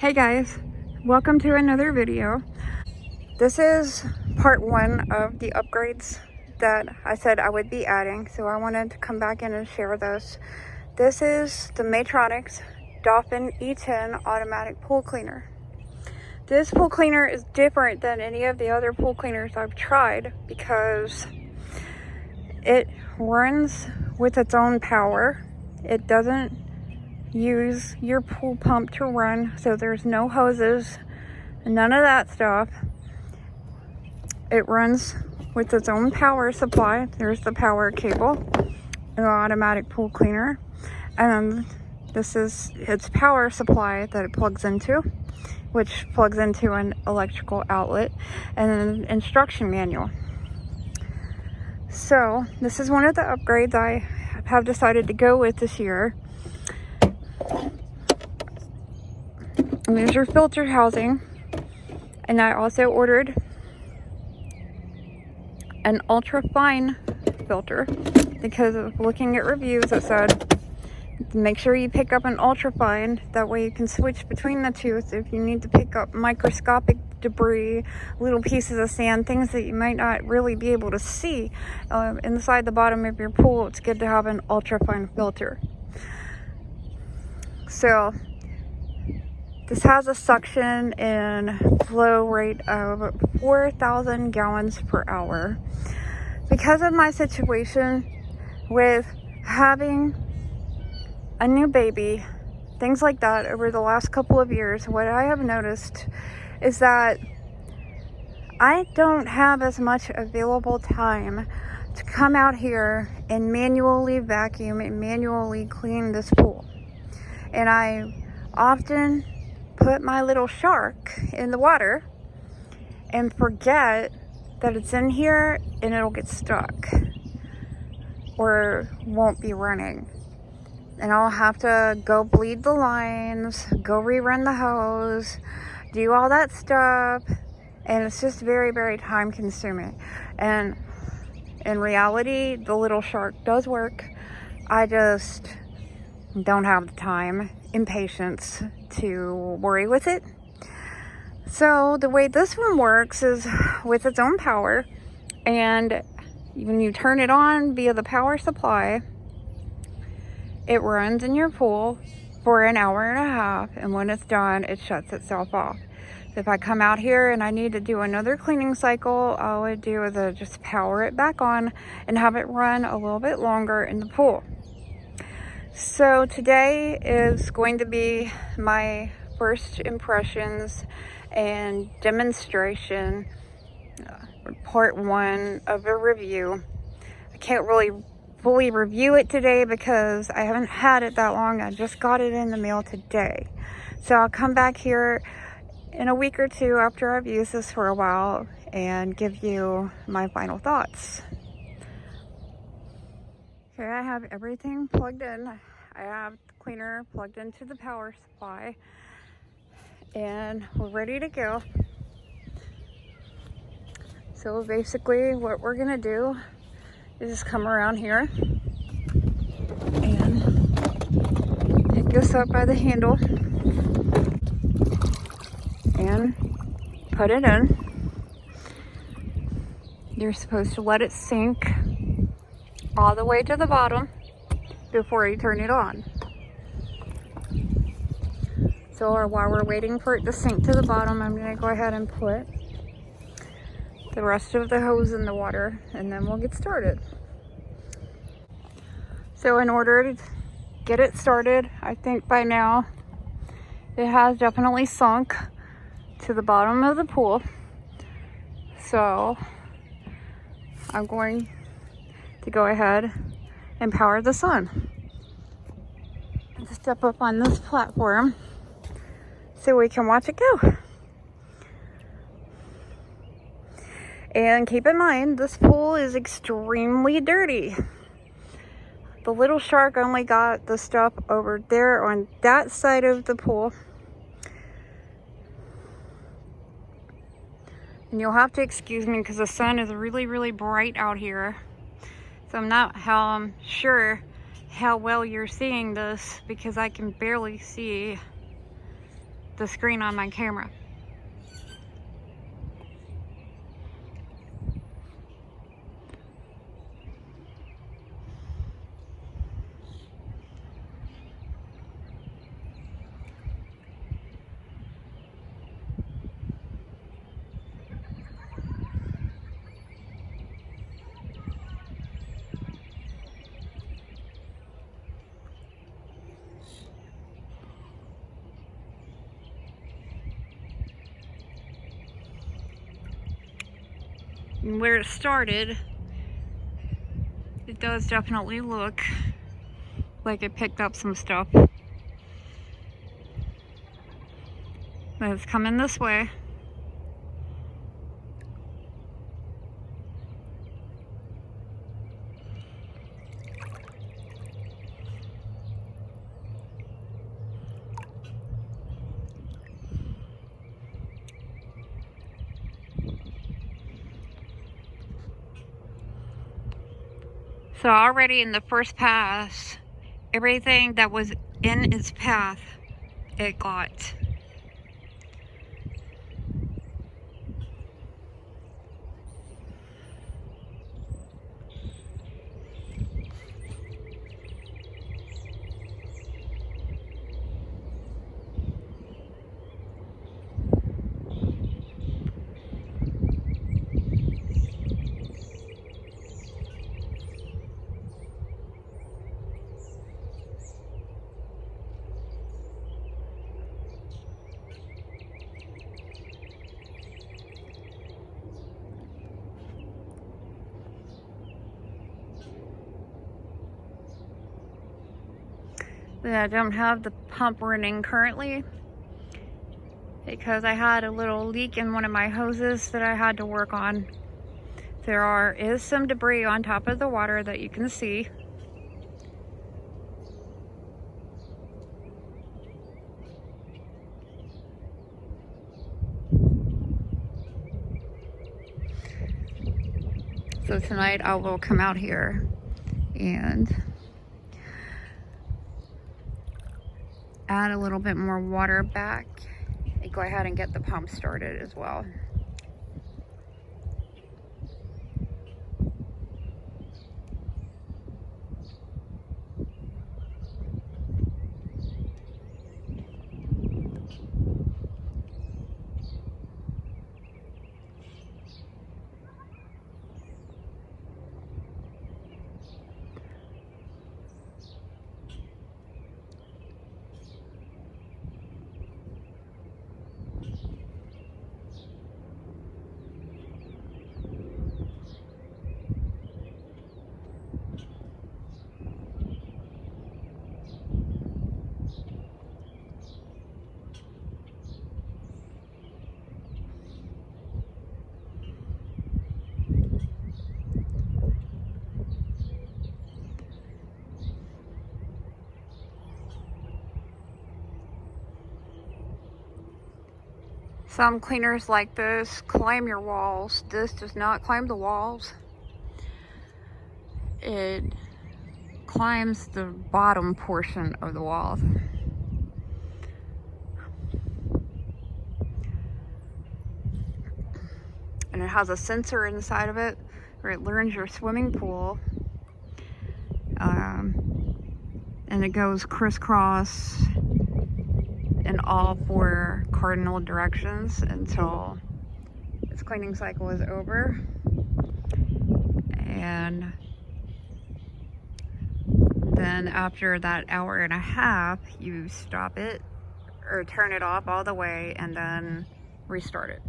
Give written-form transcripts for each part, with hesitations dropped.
Hey guys, welcome to another video. This is part one of the upgrades that I said I would be adding, so I wanted to come back in and share this. This is the Maytronics Dolphin E10 automatic pool cleaner. This pool cleaner is different than any of the other pool cleaners I've tried because it runs with its own power. It doesn't use your pool pump to run, so there's no hoses, none of that stuff. It runs with its own power supply. There's the power cable, an automatic pool cleaner, and this is its power supply that it plugs into, which plugs into an electrical outlet and an instruction manual. So this is one of the upgrades I have decided to go with this year. And there's your filter housing, and I also ordered an ultra fine filter because of looking at reviews that said make sure you pick up an ultra fine, that way you can switch between the two. So if you need to pick up microscopic debris, little pieces of sand, things that you might not really be able to see inside the bottom of your pool, it's good to have an ultra fine filter. So this has a suction and flow rate of 4,000 gallons per hour. Because of my situation with having a new baby, things like that, over the last couple of years, what I have noticed is that I don't have as much available time to come out here and manually vacuum and manually clean this pool. And I often put my little shark in the water and forget that it's in here, and it'll get stuck or won't be running, and I'll have to go bleed the lines, go rerun the hose, do all that stuff, and it's just very, very time consuming. And in reality, the little shark does work. I just don't have the time and patience to worry with it. So the way this one works is with its own power, and when you turn it on via the power supply, it runs in your pool for an hour and a half, and when it's done, it shuts itself off. So if I come out here and I need to do another cleaning cycle, all I would do is just power it back on and have it run a little bit longer in the pool. So today is going to be my first impressions and demonstration, part one of a review. I can't really fully review it today because I haven't had it that long. I just got it in the mail today. So I'll come back here in a week or two after I've used this for a while and give you my final thoughts. Okay, I have everything plugged in. I have the cleaner plugged into the power supply, and we're ready to go. So basically what we're gonna do is just come around here and pick this up by the handle and put it in. You're supposed to let it sink all the way to the bottom before you turn it on. So while we're waiting for it to sink to the bottom, I'm gonna go ahead and put the rest of the hose in the water, and then we'll get started. So in order to get it started, I think by now it has definitely sunk to the bottom of the pool. So I'm going to go ahead and power this on. Let's step up on this platform so we can watch it go. And keep in mind, this pool is extremely dirty. The little shark only got the stuff over there on that side of the pool. And you'll have to excuse me because the sun is really, really bright out here. So I'm not sure how well you're seeing this because I can barely see the screen on my camera. Where it started, it does definitely look like it picked up some stuff. But it's coming this way. So already in the first pass, everything that was in its path, it got. I don't have the pump running currently because I had a little leak in one of my hoses that I had to work on. There is some debris on top of the water that you can see. So tonight I will come out here and add a little bit more water back and go ahead and get the pump started as well. Some cleaners like this climb your walls. This does not climb the walls. It climbs the bottom portion of the walls. And it has a sensor inside of it where it learns your swimming pool. And it goes crisscross in all 4 cardinal directions until its cleaning cycle is over. And then after that hour and a half, you stop it or turn it off all the way and then restart it.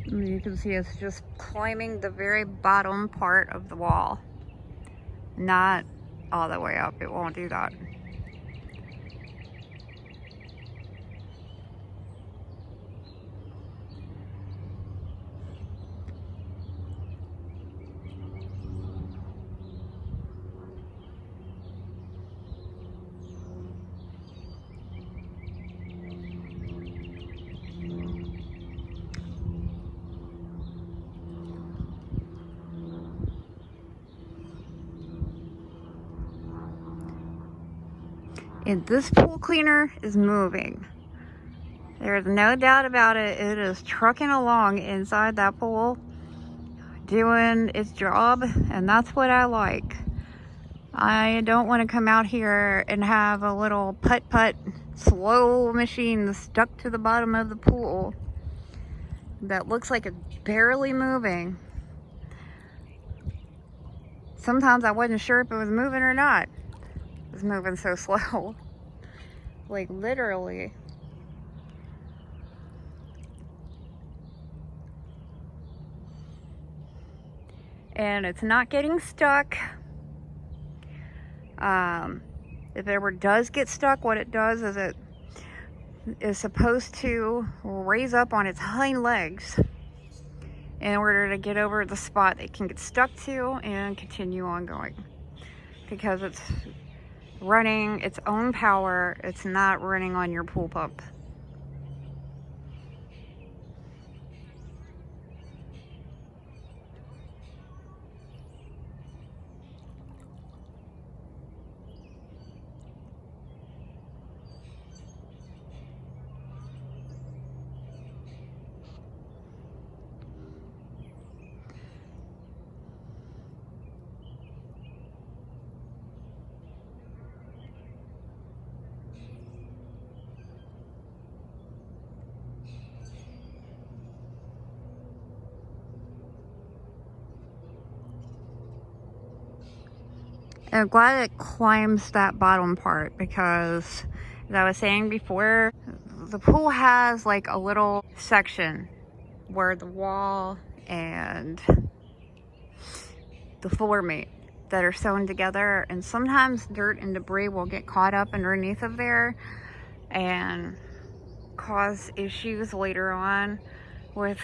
And you can see it's just climbing the very bottom part of the wall. Not all the way up, it won't do that. And this pool cleaner is moving. There's no doubt about it. It is trucking along inside that pool, doing its job, and that's what I like. I don't want to come out here and have a little putt-putt slow machine stuck to the bottom of the pool that looks like it's barely moving. Sometimes I wasn't sure if it was moving or not. It was moving so slow. Like literally. And it's not getting stuck. If it ever does get stuck, what it does is it is supposed to raise up on its hind legs in order to get over the spot it can get stuck to and continue on going. Because it's running its own power, it's not running on your pool pump. And I'm glad it climbs that bottom part because, as I was saying before, the pool has like a little section where the wall and the floor meet that are sewn together, and sometimes dirt and debris will get caught up underneath of there and cause issues later on with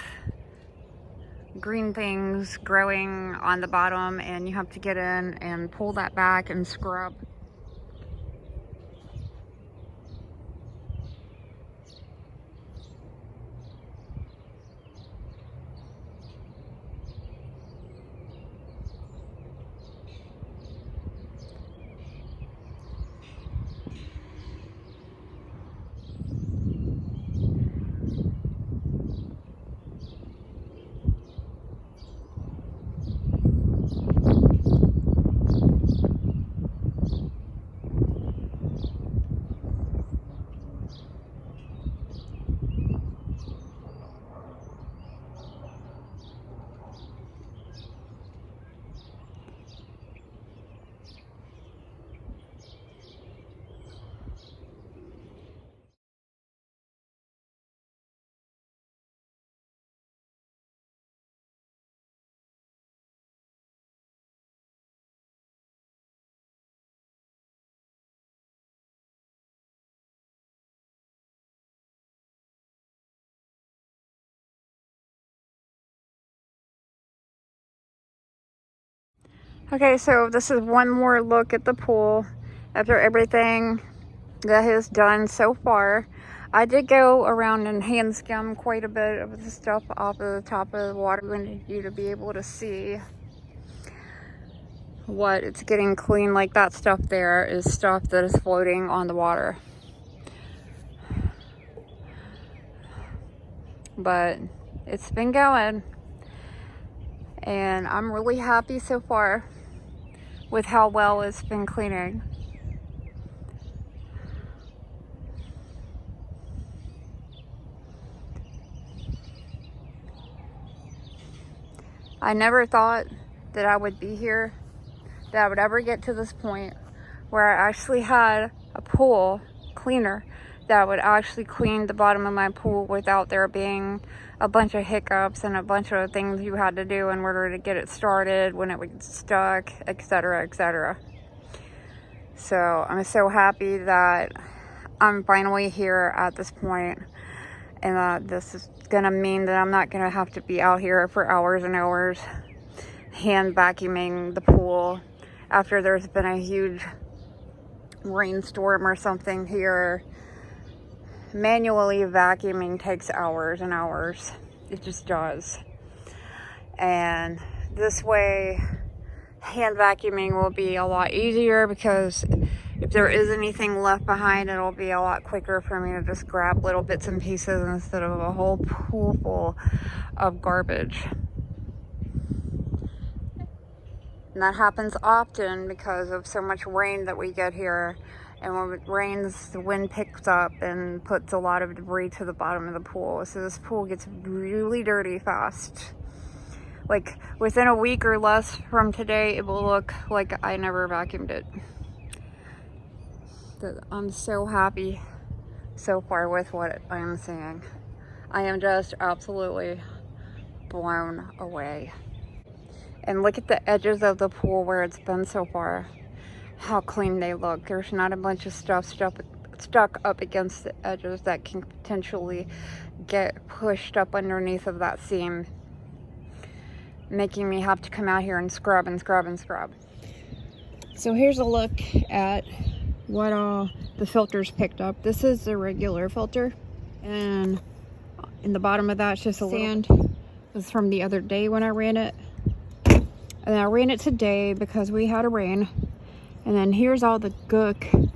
green things growing on the bottom, and you have to get in and pull that back and scrub. Okay, so this is one more look at the pool after everything that is done so far. I did go around and hand skim quite a bit of the stuff off of the top of the water. I wanted you to be able to see what it's getting clean. Like that stuff there is stuff that is floating on the water. But it's been going, and I'm really happy so far with how well it's been cleaning. I never thought that I would be here, that I would ever get to this point where I actually had a pool cleaner that would actually clean the bottom of my pool without there being a bunch of hiccups and a bunch of things you had to do in order to get it started, when it would get stuck, etc., etc. So I'm so happy that I'm finally here at this point, and that this is gonna mean that I'm not gonna have to be out here for hours and hours hand vacuuming the pool after there's been a huge rainstorm or something here. Manually vacuuming takes hours and hours. It just does. And this way, hand vacuuming will be a lot easier, because if there is anything left behind, it'll be a lot quicker for me to just grab little bits and pieces instead of a whole pool full of garbage. And that happens often because of so much rain that we get here. And when it rains, the wind picks up and puts a lot of debris to the bottom of the pool. So this pool gets really dirty fast. Like within a week or less from today, it will look like I never vacuumed it. I'm so happy so far with what I am seeing. I am just absolutely blown away. And look at the edges of the pool where it's been so far. How clean they look. There's not a bunch of stuff stuck up against the edges that can potentially get pushed up underneath of that seam, making me have to come out here and scrub and scrub and scrub. So here's a look at what all the filters picked up. This is the regular filter, and in the bottom of that's just a sand. This is from the other day when I ran it, and I ran it today because we had a rain. And then here's all the gook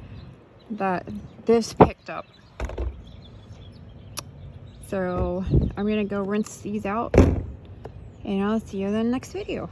that this picked up. So I'm gonna go rinse these out, and I'll see you in the next video.